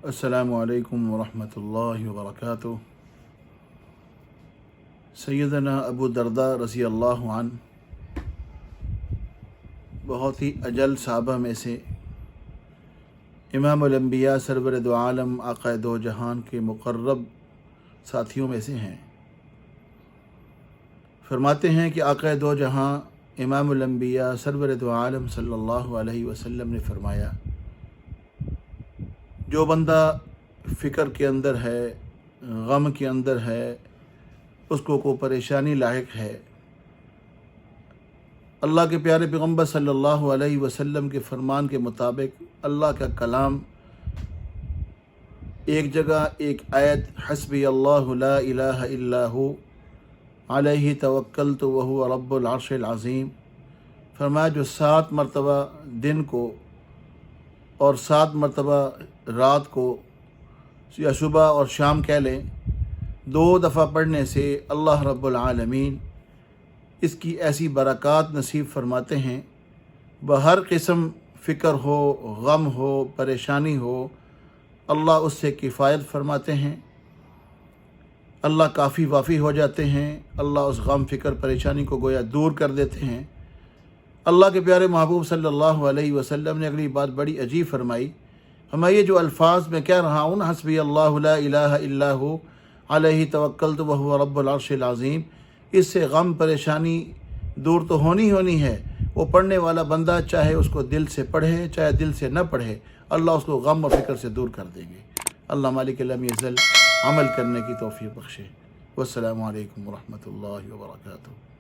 السلام علیکم ورحمۃ اللہ وبرکاتہ۔ سیدنا ابو درداء رضی اللہ عنہ بہت ہی اجل صحابہ میں سے، امام الانبیاء سرور دو عالم آقا دو جہان کے مقرب ساتھیوں میں سے ہیں۔ فرماتے ہیں کہ آقا دو جہاں امام الانبیاء سرور دو عالم صلی اللہ علیہ وسلم نے فرمایا، جو بندہ فکر کے اندر ہے، غم کے اندر ہے، اس کو کوئی پریشانی لاحق ہے، اللہ کے پیارے پیغمبر صلی اللہ علیہ وسلم کے فرمان کے مطابق اللہ کا کلام ایک جگہ ایک آیت حسبی اللہ لا الہ الا ہو علیہ توکلت وہو رب العرش العظیم، فرمایا جو 7 مرتبہ دن کو اور 7 مرتبہ رات کو یا صبح اور شام کہہ لیں، 2 دفعہ پڑھنے سے اللہ رب العالمین اس کی ایسی برکات نصیب فرماتے ہیں، بہر قسم فکر ہو، غم ہو، پریشانی ہو، اللہ اس سے کفایت فرماتے ہیں، اللہ کافی وافی ہو جاتے ہیں، اللہ اس غم فکر پریشانی کو گویا دور کر دیتے ہیں۔ اللہ کے پیارے محبوب صلی اللہ علیہ وسلم نے اگلی بات بڑی عجیب فرمائی، یہ جو الفاظ میں کہہ رہا ہوں، حسبی اللہ لا الہ الا ہو علیہ توکلت وہو رب العرش العظیم، اس سے غم پریشانی دور تو ہونی ہے۔ وہ پڑھنے والا بندہ چاہے اس کو دل سے پڑھے چاہے دل سے نہ پڑھے، اللہ اس کو غم اور فکر سے دور کر دیں گے۔ اللہ مالک لم یزل عمل کرنے کی توفیق بخشے۔ والسلام علیکم ورحمۃ اللہ وبرکاتہ۔